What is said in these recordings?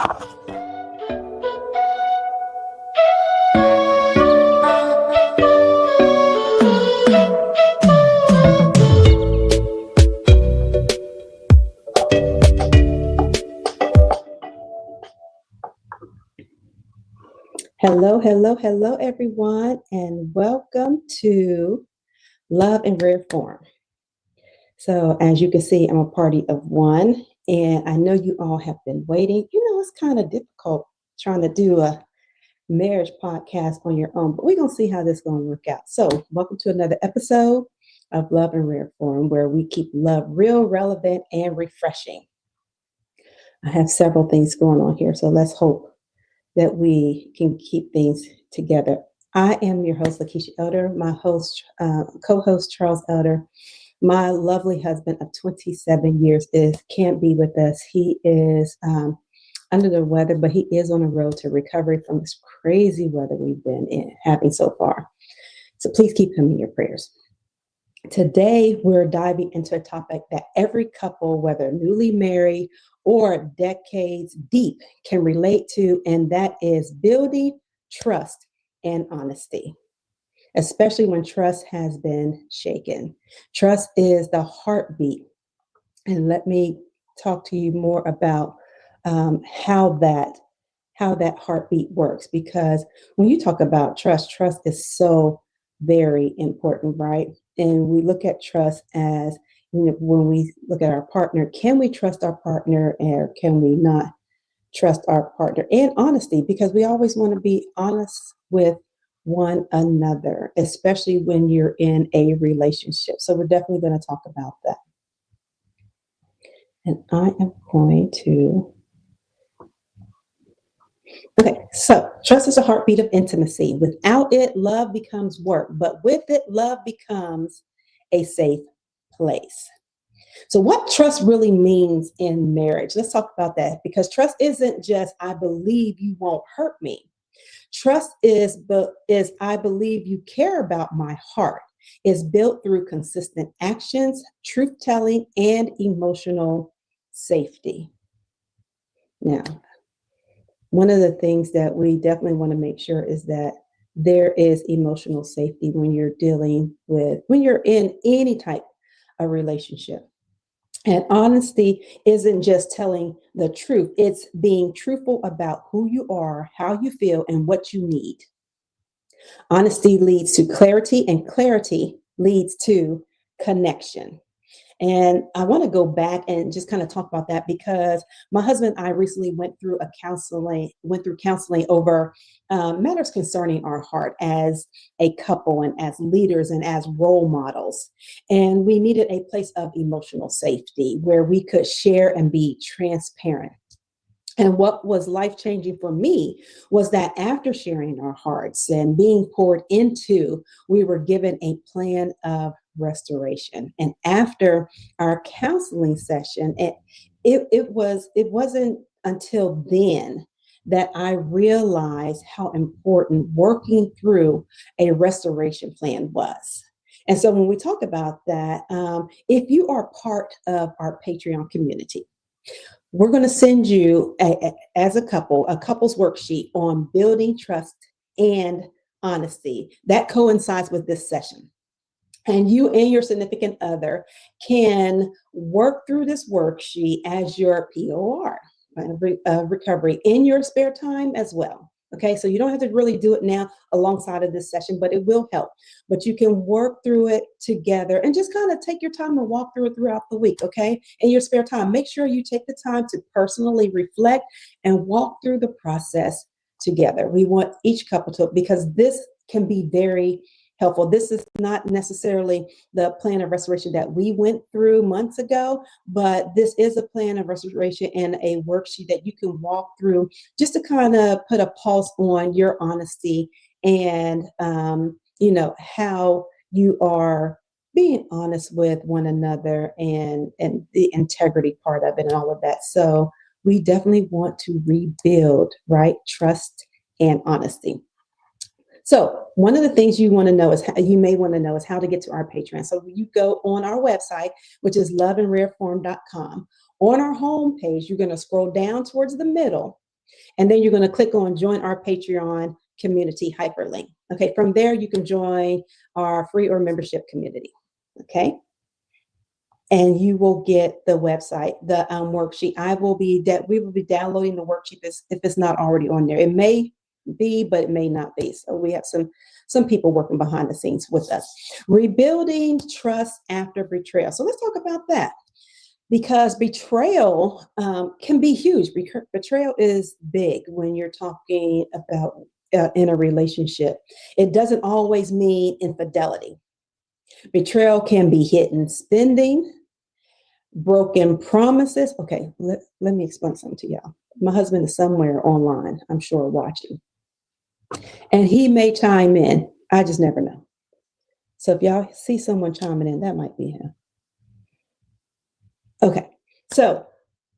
Hello, hello, hello, everyone, and welcome to Love in Rare Form. So, as you can see, I'm a party of one, and I know you all have been waiting. It's kind of difficult trying to do a marriage podcast on your own, but we're going to see how this is going to work out. So, welcome to another episode of Love in Rare Form, where we keep love real, relevant, and refreshing. I have several things going on here, so let's hope that we can keep things together. I am your host, Lakeisha Elder, my co-host, Charles Elder. My lovely husband of 27 years can't be with us. He is under the weather, but he is on the road to recovery from this crazy weather we've been having so far. So please keep him in your prayers. Today, we're diving into a topic that every couple, whether newly married or decades deep, can relate to, and that is building trust and honesty, especially when trust has been shaken. Trust is the heartbeat. And let me talk to you more about how that heartbeat works, because when you talk about trust is so very important, right? And we look at trust as, when we look at our partner, can we trust our partner or can we not trust our partner? And honesty, because we always want to be honest with one another, especially when you're in a relationship. So we're definitely going to talk about that. And I am going to Okay, so trust is a heartbeat of intimacy. Without it, love becomes work, but with it, love becomes a safe place. So, what trust really means in marriage? Let's talk about that, because trust isn't just "I believe you won't hurt me." Trust is "I believe you care about my heart." It's built through consistent actions, truth telling, and emotional safety. Now, one of the things that we definitely want to make sure is that there is emotional safety when you're in any type of relationship. And honesty isn't just telling the truth, it's being truthful about who you are, how you feel, and what you need. Honesty leads to clarity, and clarity leads to connection. And I want to go back and just kind of talk about that, because my husband and I recently went through counseling over matters concerning our heart as a couple and as leaders and as role models. And we needed a place of emotional safety where we could share and be transparent. And what was life-changing for me was that after sharing our hearts and being poured into, we were given a plan of restoration. And after our counseling session, it wasn't until then that I realized how important working through a restoration plan was. And so when we talk about that, if you are part of our Patreon community, we're going to send you, as a couple's worksheet on building trust and honesty that coincides with this session. And you and your significant other can work through this worksheet as your POR, recovery, in your spare time as well. Okay, so you don't have to really do it now alongside of this session, but it will help. But you can work through it together and just kind of take your time and walk through it throughout the week, okay? In your spare time, make sure you take the time to personally reflect and walk through the process together. We want each couple to, because this can be very helpful. This is not necessarily the plan of restoration that we went through months ago, but this is a plan of restoration and a worksheet that you can walk through just to kind of put a pulse on your honesty and, how you are being honest with one another and the integrity part of it and all of that. So we definitely want to rebuild, right? Trust and honesty. So one of the things you may want to know is how to get to our Patreon. So you go on our website, which is loveandrareform.com. On our homepage, you're going to scroll down towards the middle, And then you're going to click on join our Patreon community hyperlink. Okay, from there you can join our free or membership community. Okay, and you will get the website, the worksheet. We will be downloading the worksheet if it's not already on there. It may be, but it may not be. So we have some people working behind the scenes with us. Rebuilding trust after betrayal. So let's talk about that, because betrayal can be huge. Betrayal is big when you're talking about in a relationship. It doesn't always mean infidelity. Betrayal can be hidden spending, broken promises. Okay, let me explain something to y'all. My husband is somewhere online, I'm sure, watching. And he may chime in. I just never know. So if y'all see someone chiming in, that might be him. Okay, so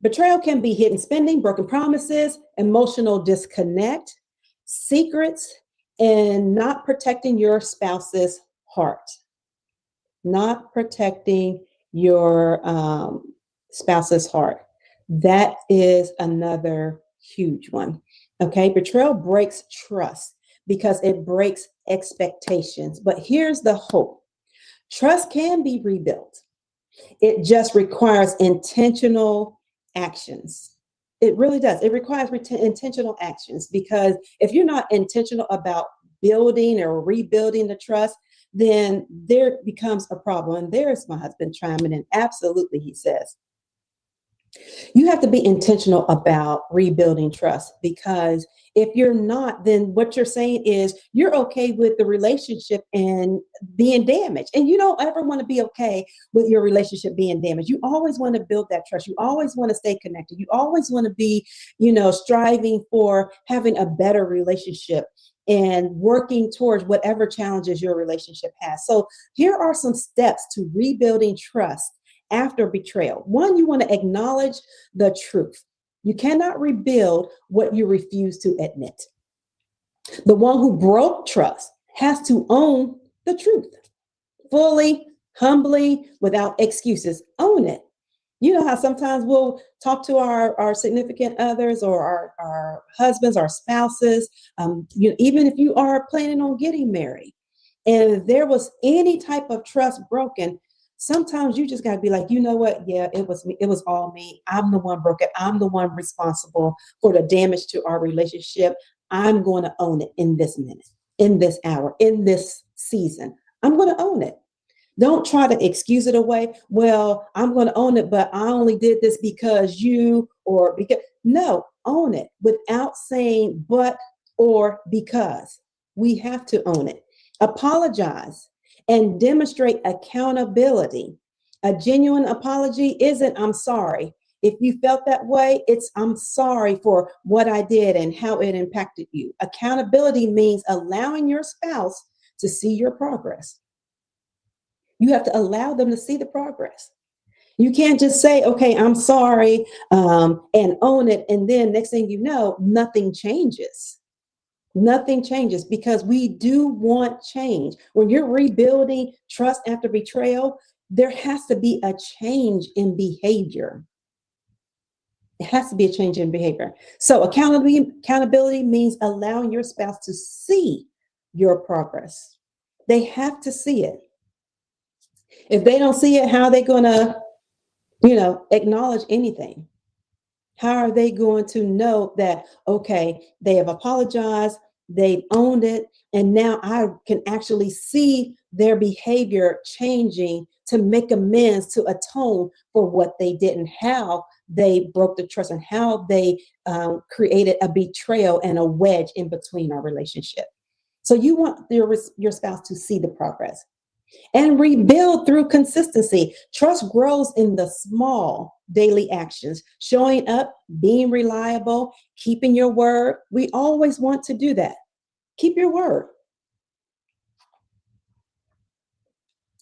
betrayal can be hidden spending, broken promises, emotional disconnect, secrets, and not protecting your spouse's heart. Not protecting your spouse's heart. That is another huge one. Okay, betrayal breaks trust because it breaks expectations. But here's the hope. Trust can be rebuilt. It just requires intentional actions. It really does. It requires intentional actions, because if you're not intentional about building or rebuilding the trust, then there becomes a problem. And there's my husband chiming in. Absolutely, he says. You have to be intentional about rebuilding trust, because if you're not, then what you're saying is you're okay with the relationship and being damaged. And you don't ever want to be okay with your relationship being damaged. You always want to build that trust. You always want to stay connected. You always want to be, striving for having a better relationship and working towards whatever challenges your relationship has. So here are some steps to rebuilding trust after betrayal. One, you want to acknowledge the truth. You cannot rebuild what you refuse to admit. The one who broke trust has to own the truth fully, humbly, without excuses. Own it. You know how sometimes we'll talk to our significant others or our husbands, our spouses, even if you are planning on getting married, and if there was any type of trust broken, sometimes you just got to be like, you know what? Yeah, it was me. It was all me. I'm the one broken. I'm the one responsible for the damage to our relationship. I'm going to own it in this minute, in this hour, in this season. I'm going to own it. Don't try to excuse it away. Well, I'm going to own it, but I only did this because no, own it without saying but or because. We have to own it. Apologize and demonstrate accountability. A genuine apology isn't I'm sorry. If you felt that way, it's I'm sorry for what I did and how it impacted you. Accountability means allowing your spouse to see your progress. You have to allow them to see the progress. You can't just say, okay, I'm sorry, and own it. And then next thing you know, nothing changes. Nothing changes, because we do want change. When you're rebuilding trust after betrayal, there has to be a change in behavior. It has to be a change in behavior. So accountability means allowing your spouse to see your progress. They have to see it. If they don't see it, how are they going to, acknowledge anything? How are they going to know that, okay, they have apologized, they've owned it, and now I can actually see their behavior changing to make amends, to atone for what they did and how they broke the trust and how they created a betrayal and a wedge in between our relationship. So you want your spouse to see the progress. And rebuild through consistency. Trust grows in the small daily actions, showing up, being reliable, keeping your word. We always want to do that. Keep your word.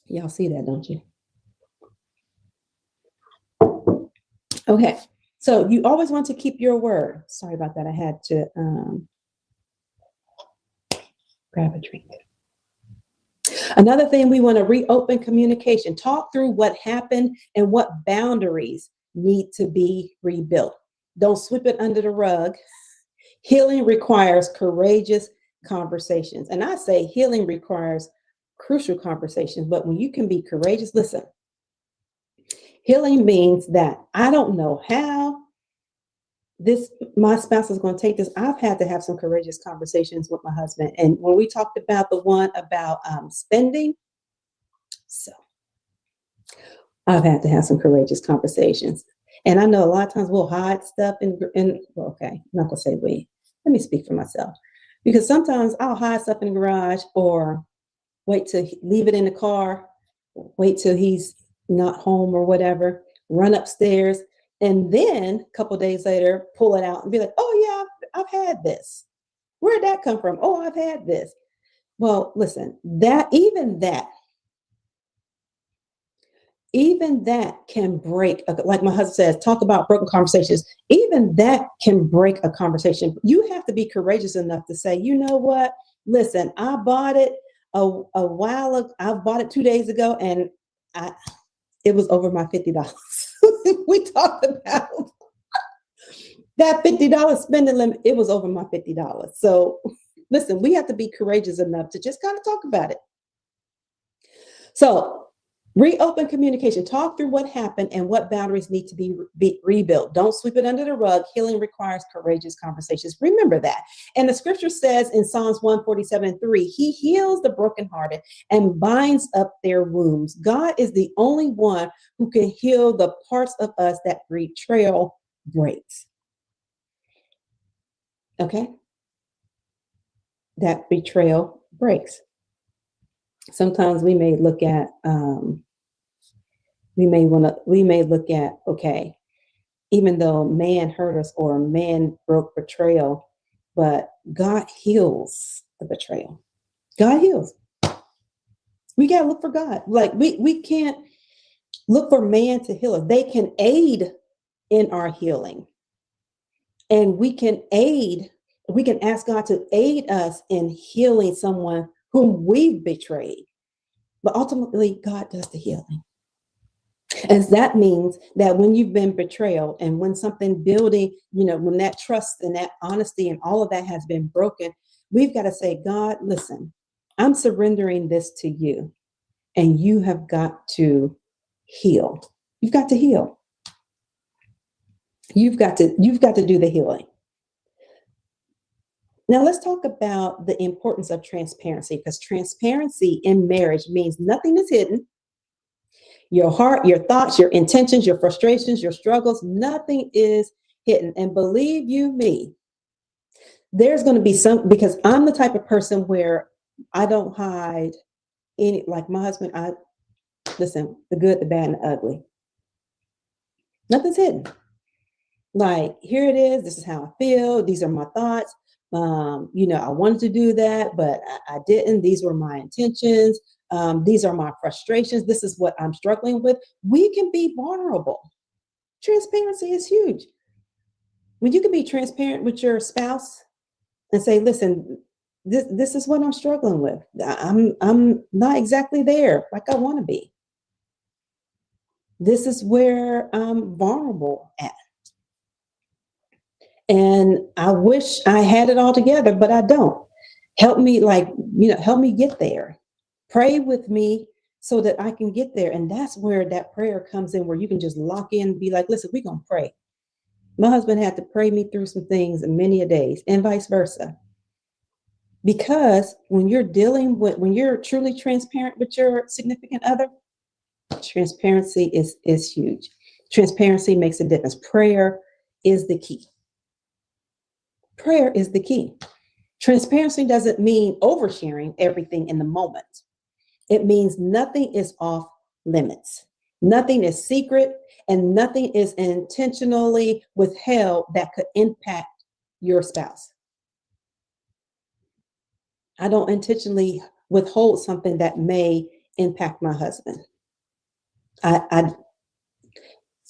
Y'all see that, don't you? Okay, so you always want to keep your word. Sorry about that. I had to grab a drink. Another thing, we want to reopen communication. Talk through what happened and what boundaries need to be rebuilt. Don't sweep it under the rug. Healing requires courageous conversations. And I say healing requires crucial conversations, but when you can be courageous, listen, healing means that I don't know how this my spouse is going to take this. I've had to have some courageous conversations with my husband. And when we talked about the one about spending, so I've had to have some courageous conversations. And I know a lot of times we'll hide stuff in well, okay, I'm not gonna say we. Let me speak for myself. Because sometimes I'll hide stuff in the garage or wait to leave it in the car, wait till he's not home or whatever, run upstairs, and then a couple days later, pull it out and be like, oh yeah, I've had this. Where'd that come from? Oh, I've had this. Well, listen, even that can break, like my husband says, talk about broken conversations. Even that can break a conversation. You have to be courageous enough to say, you know what? Listen, I bought it a while ago. I bought it 2 days ago, and it was over my $50. We talked about that $50 spending limit. It was over my $50. So listen, we have to be courageous enough to just kind of talk about it. So reopen communication. Talk through what happened and what boundaries need to be rebuilt. Don't sweep it under the rug. Healing requires courageous conversations. Remember that. And the scripture says in Psalms 147:3, he heals the brokenhearted and binds up their wounds. God is the only one who can heal the parts of us that betrayal breaks. Okay? That betrayal breaks. Sometimes we may look at okay, even though man hurt us or man broke betrayal, but God heals the betrayal. God heals. We got to look for God. Like we can't look for man to heal us. They can aid in our healing. And we can ask God to aid us in healing someone whom we've betrayed. But ultimately, God does the healing. And that means that when you've been betrayed and when something building, when that trust and that honesty and all of that has been broken, we've got to say, God, listen, I'm surrendering this to you, and you have got to heal. You've got to heal. You've got to do the healing. Now let's talk about the importance of transparency, because transparency in marriage means nothing is hidden. Your heart, your thoughts, your intentions, your frustrations, your struggles, nothing is hidden. And believe you me, there's going to be because I'm the type of person where I don't hide any, like my husband, listen, the good, the bad, and the ugly. Nothing's hidden. Like, here it is. This is how I feel. These are my thoughts. I wanted to do that, but I didn't. These were my intentions. These are my frustrations. This is what I'm struggling with. We can be vulnerable. Transparency is huge. When you can be transparent with your spouse and say, listen, this is what I'm struggling with. I'm not exactly there like I want to be. This is where I'm vulnerable at. And I wish I had it all together, but I don't. Help me, help me get there. Pray with me so that I can get there. And that's where that prayer comes in, where you can just lock in and be like, listen, we're going to pray. My husband had to pray me through some things many a days, and vice versa. Because when you're truly transparent with your significant other, transparency is huge. Transparency makes a difference. Prayer is the key. Prayer is the key. Transparency doesn't mean oversharing everything in the moment. It means nothing is off limits. Nothing is secret, and nothing is intentionally withheld that could impact your spouse. I don't intentionally withhold something that may impact my husband.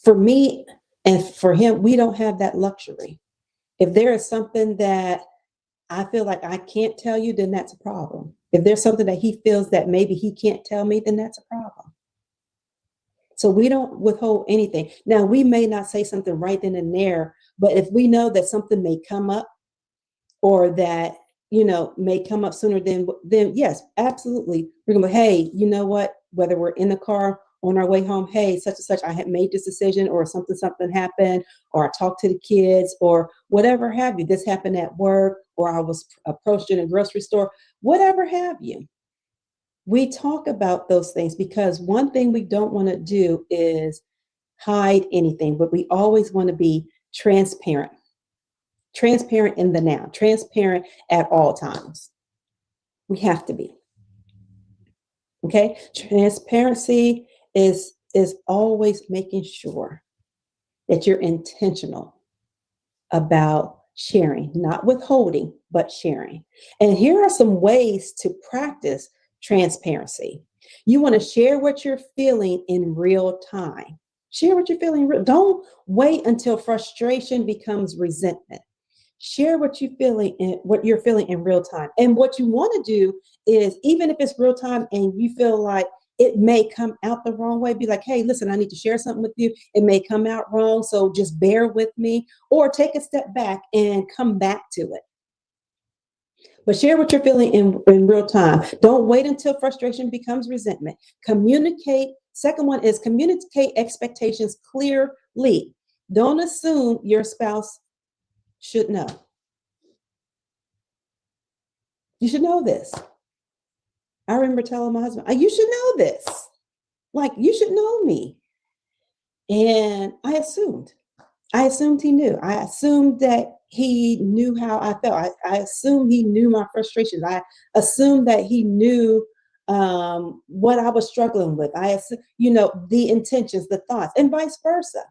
For me and for him, we don't have that luxury. If there is something that I feel like I can't tell you, then that's a problem. If there's something that he feels that maybe he can't tell me, then that's a problem. So we don't withhold anything. Now, we may not say something right then and there, but if we know that something may come up or that, may come up sooner, then yes, absolutely. We're gonna be, hey, you know what? Whether we're in the car on our way home, hey, such and such, I had made this decision, or something happened, or I talked to the kids, or whatever have you. This happened at work, or I was approached in a grocery store, whatever have you. We talk about those things because one thing we don't want to do is hide anything, but we always want to be transparent. Transparent in the now, transparent at all times. We have to be. Okay? Transparency is always making sure that you're intentional about sharing, not withholding, but sharing. And here are some ways to practice transparency. You want to share what you're feeling in real time. Share what you're feeling. Don't wait until frustration becomes resentment. Share what you're feeling in real time. And what you want to do is, even if it's real time and you feel like it may come out the wrong way, be like, hey, listen, I need to share something with you. It may come out wrong, so just bear with me, or take a step back and come back to it. But share what you're feeling in real time. Don't wait until frustration becomes resentment. Communicate. Second one is communicate expectations clearly. Don't assume your spouse should know. You should know this. I remember telling my husband, you should know this. Like, you should know me. And I assumed he knew. I assumed that he knew how I felt. I assumed he knew my frustrations. I assumed that he knew what I was struggling with. I assumed, the intentions, the thoughts, and vice versa.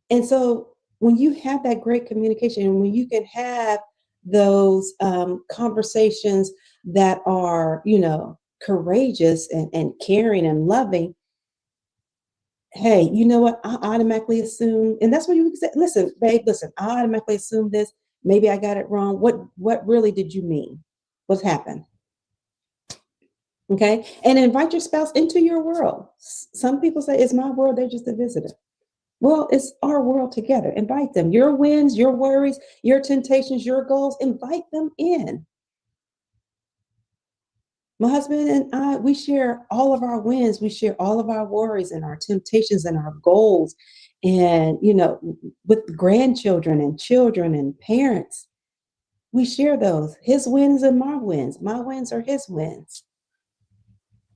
And so when you have that great communication, and when you can have those conversations that are, courageous and caring and loving, hey, you know what? I automatically assume, and that's what you say. Listen, babe, listen, I automatically assume this. Maybe I got it wrong. What really did you mean? What's happened? Okay. And invite your spouse into your world. Some people say it's my world, they're just a visitor. Well, it's our world together. Invite them. Your wins, your worries, your temptations, your goals, invite them in. My husband and I, we share all of our wins. We share all of our worries and our temptations and our goals. And, with grandchildren and children and parents, we share those. His wins and my wins. My wins are his wins.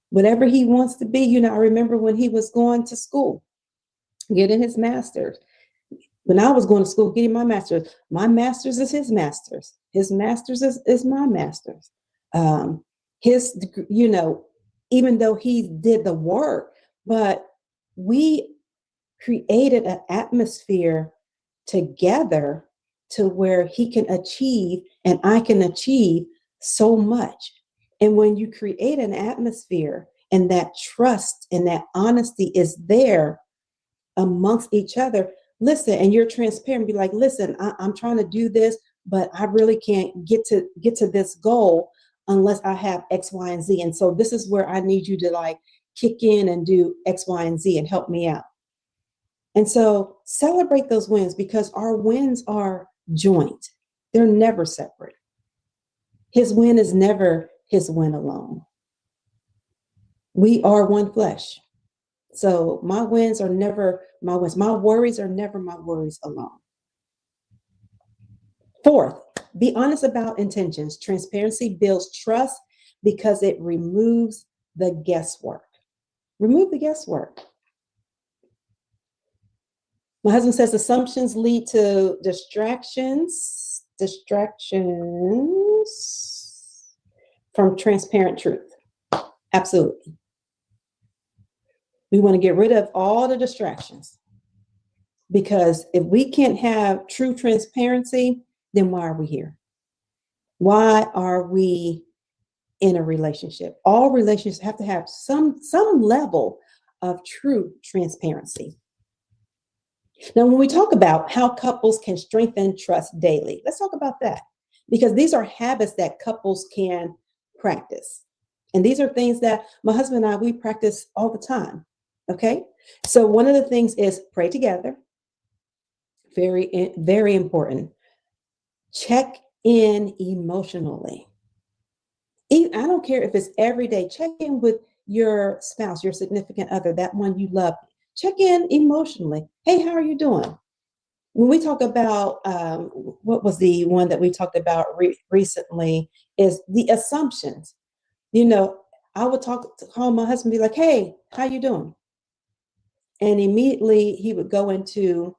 Whatever he wants to be, I remember when he was going to school, getting his master's. When I was going to school, getting my master's is his master's. His master's is my master's. His, even though he did the work, but we created an atmosphere together to where he can achieve and I can achieve so much. And when you create an atmosphere and that trust and that honesty is there amongst each other, listen, and you're transparent, be like, listen, I'm trying to do this, but I really can't get to this goal unless I have X, Y, and Z. And so this is where I need you to kick in and do X, Y, and Z and help me out. And so celebrate those wins, because our wins are joint. They're never separate. His win is never his win alone. We are one flesh. So my wins are never my wins. My worries are never my worries alone. Fourth, be honest about intentions. Transparency builds trust because it removes the guesswork. Remove the guesswork. My husband says assumptions lead to distractions from transparent truth. Absolutely. We want to get rid of all the distractions, because if we can't have true transparency, then why are we here? Why are we in a relationship? All relationships have to have some level of true transparency. Now, when we talk about how couples can strengthen trust daily, let's talk about that, because these are habits that couples can practice. And these are things that my husband and I, we practice all the time. Okay. So one of the things is pray together. Very, very important. Check in emotionally. I don't care if it's every day. Check in with your spouse, your significant other, that one you love. Check in emotionally. Hey, how are you doing? When we talk about what was the one that we talked about recently is the assumptions. You know, I would call my husband, be like, "Hey, how you doing?" And immediately he would go into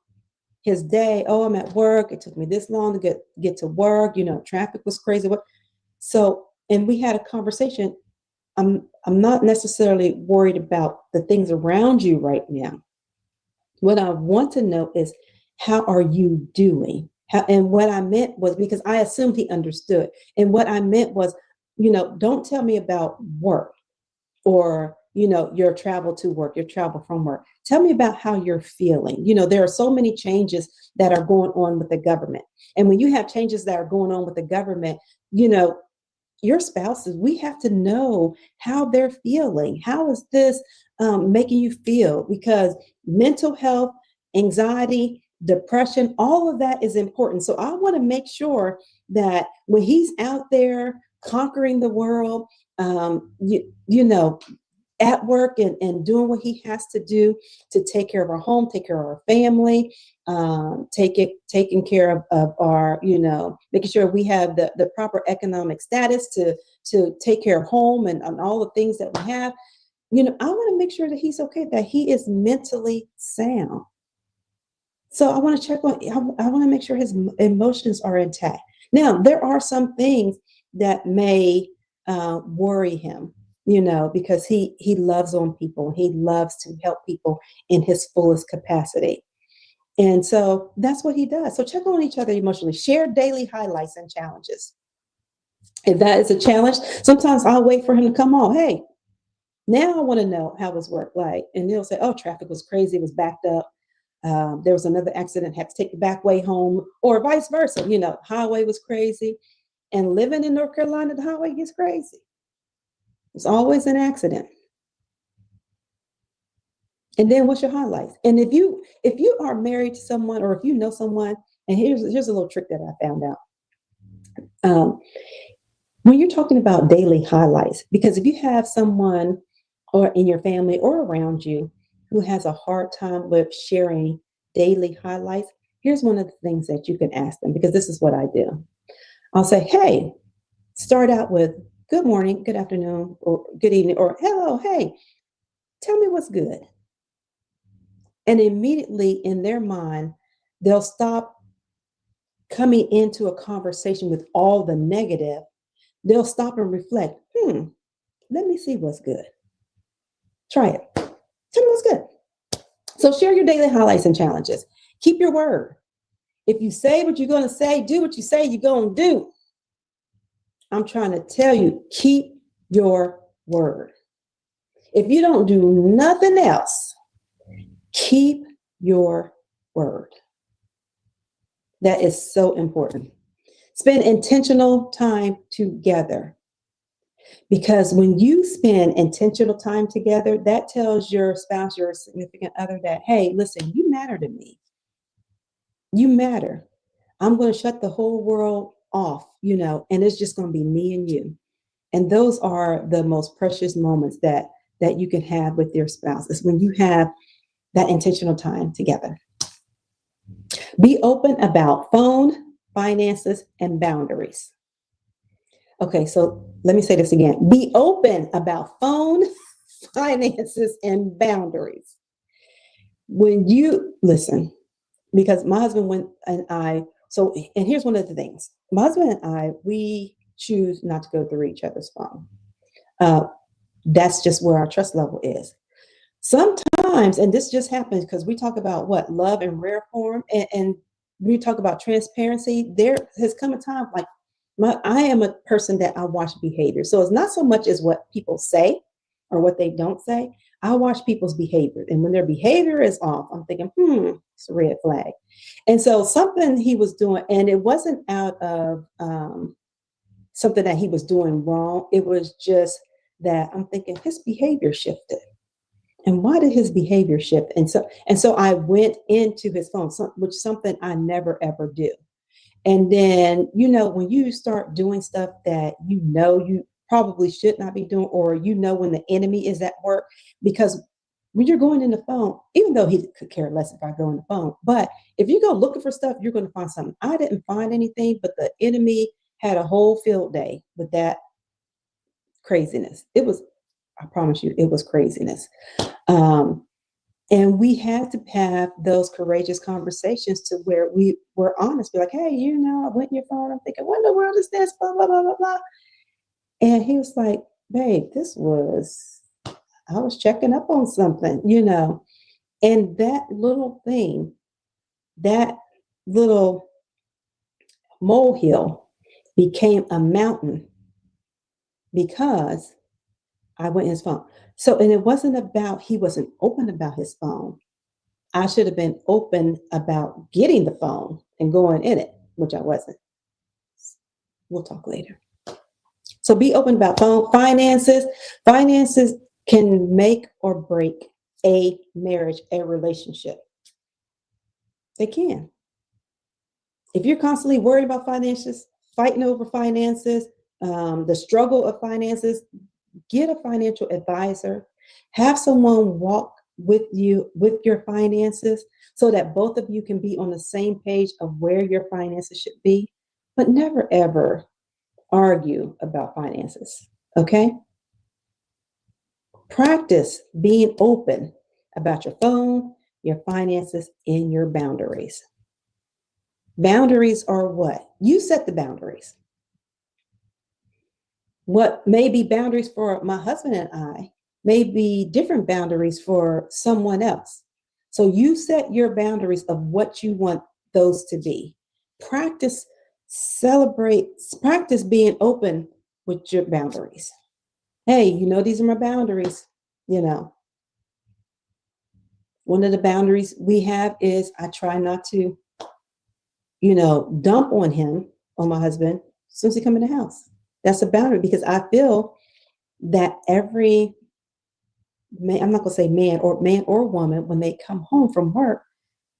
his day. Oh, I'm at work. It took me this long to get to work. You know, traffic was crazy. So, and we had a conversation. I'm not necessarily worried about the things around you right now. What I want to know is, how are you doing? And what I meant was, because I assumed he understood. And what I meant was, don't tell me about work or, your travel to work, your travel from work. Tell me about how you're feeling. There are so many changes that are going on with the government. And when you have changes that are going on with the government, your spouses, we have to know how they're feeling. How is this making you feel? Because mental health, anxiety, depression, all of that is important. So I want to make sure that when he's out there conquering the world, at work and doing what he has to do to take care of our home, take care of our family, taking care of our, making sure we have the proper economic status to take care of home and all the things that we have. I want to make sure that he's okay, that he is mentally sound. So I want to check on, I want to make sure his emotions are intact. Now, there are some things that may worry him, because he loves on people. He loves to help people in his fullest capacity. And so that's what he does. So check on each other emotionally. Share daily highlights and challenges. If that is a challenge, sometimes I'll wait for him to come on. Hey, now I want to know how was work like. And he'll say, oh, traffic was crazy. It was backed up. There was another accident, had to take the back way home, or vice versa. Highway was crazy. And living in North Carolina, the highway gets crazy. It's always an accident. And then what's your highlights? And if you are married to someone, or if you know someone, and here's a little trick that I found out. When you're talking about daily highlights, because if you have someone or in your family or around you who has a hard time with sharing daily highlights, here's one of the things that you can ask them, because this is what I do. I'll say, hey, start out with good morning, good afternoon, or good evening, or hello, hey, tell me what's good. And immediately in their mind, they'll stop coming into a conversation with all the negative. They'll stop and reflect, let me see what's good. Try it. Tell me what's good. So share your daily highlights and challenges. Keep your word. If you say what you're going to say, do what you say you're going to do. I'm trying to tell you, keep your word. If you don't do nothing else, keep your word. That is so important. Spend intentional time together. Because when you spend intentional time together, that tells your spouse, your significant other, that, hey, listen, you matter to me. You matter. I'm going to shut the whole world off, and it's just going to be me and you. And those are the most precious moments that you can have with your spouse, is when you have that intentional time together. Be open about phone, finances, and boundaries. Okay, so let me say this again. Be open about phone, finances, and boundaries. When you listen, because my husband and here's one of the things. My husband and I, we choose not to go through each other's phone. That's just where our trust level is. Sometimes, and this just happens because we talk about what love in rare form, and we talk about transparency. There has come a time, like, I am a person that I watch behavior. So it's not so much as what people say or what they don't say. I watch people's behavior. And when their behavior is off, I'm thinking, it's a red flag. And so something he was doing, and it wasn't out of something that he was doing wrong. It was just that I'm thinking his behavior shifted. And why did his behavior shift? And so I went into his phone, which is something I never, ever do. And then, when you start doing stuff that you probably should not be doing, or when the enemy is at work, because when you're going in the phone, even though he could care less if I go in the phone, but if you go looking for stuff, you're going to find something. I didn't find anything, but the enemy had a whole field day with that craziness. I promise you, it was craziness. And we had to have those courageous conversations to where we were honest. Be like, hey, I went in your phone. I'm thinking, what in the world is this? Blah, blah, blah, blah, blah. And he was like, babe, I was checking up on something, And that little thing, that little molehill became a mountain because I went in his phone. So, and it wasn't about, he wasn't open about his phone. I should have been open about getting the phone and going in it, which I wasn't. We'll talk later. So be open about phone finances. Finances can make or break a marriage, a relationship. They can. If you're constantly worried about finances, fighting over finances, the struggle of finances, get a financial advisor. Have someone walk with you with your finances so that both of you can be on the same page of where your finances should be. But never, ever argue about finances, okay? Practice being open about your phone, your finances, and your boundaries. Boundaries are what? You set the boundaries. What may be boundaries for my husband and I may be different boundaries for someone else. So you set your boundaries of what you want those to be. Practice being open with your boundaries. Hey, these are my boundaries. One of the boundaries we have is I try not to, dump on my husband, as soon as he come in the house. That's a boundary because I feel that every man, I'm not going to say man or woman, when they come home from work,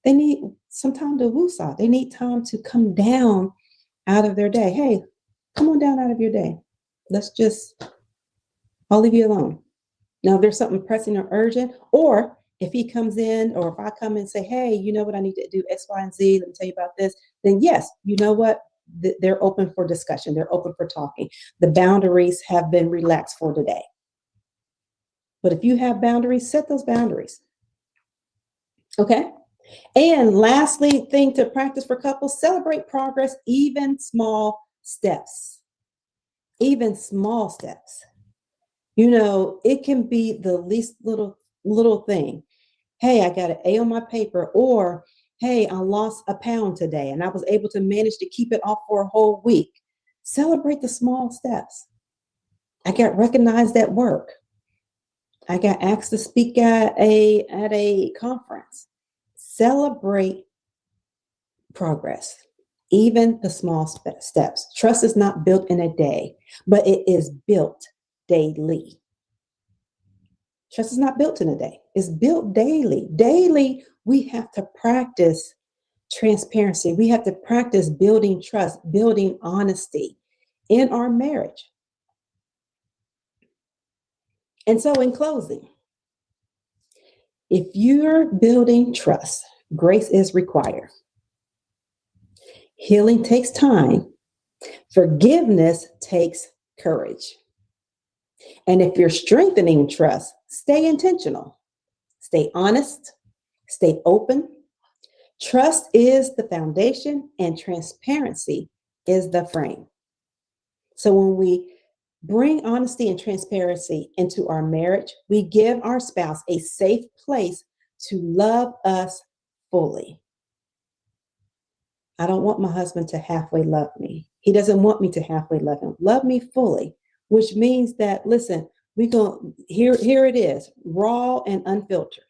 they need some time to woosah. They need time to come down out of their day. Hey, come on down out of your day. I'll leave you alone. Now, if there's something pressing or urgent, or if he comes in, or if I come and say, hey, you know what, I need to do X, Y, and Z, let me tell you about this, then yes, you know what? They're open for discussion. They're open for talking. The boundaries have been relaxed for today. But if you have boundaries, set those boundaries. Okay. And lastly, thing to practice for couples, celebrate progress, even small steps. Even small steps. It can be the least little thing. Hey, I got an A on my paper, or hey, I lost a pound today and I was able to manage to keep it off for a whole week. Celebrate the small steps. I got recognized at work. I got asked to speak at a conference. Celebrate progress, even the small steps. Trust is not built in a day, but it is built daily. Trust is not built in a day. It's built daily. Daily, we have to practice transparency. We have to practice building trust, building honesty in our marriage. And so in closing, if you're building trust, grace is required. Healing takes time. Forgiveness takes courage. And if you're strengthening trust, stay intentional, stay honest, stay open. Trust is the foundation and transparency is the frame. So when we bring honesty and transparency into our marriage, we give our spouse a safe place to love us fully. I don't want my husband to halfway love me. He doesn't want me to halfway love him. Love me fully, which means that, listen, here it is, raw and unfiltered,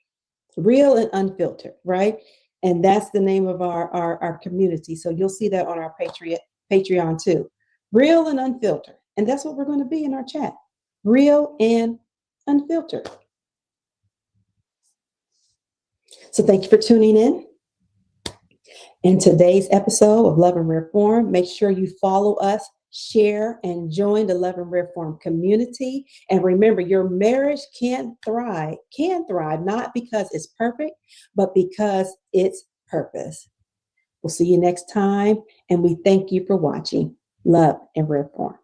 real and unfiltered, right? And that's the name of our community. So you'll see that on our Patreon too. Real and unfiltered. And that's what we're going to be in our chat. Real and unfiltered. So thank you for tuning in. In today's episode of Love and Rare Form, make sure you follow us, share, and join the Love and Rare Form community. And remember, your marriage can thrive not because it's perfect, but because it's purpose. We'll see you next time, and we thank you for watching Love and Rare Form.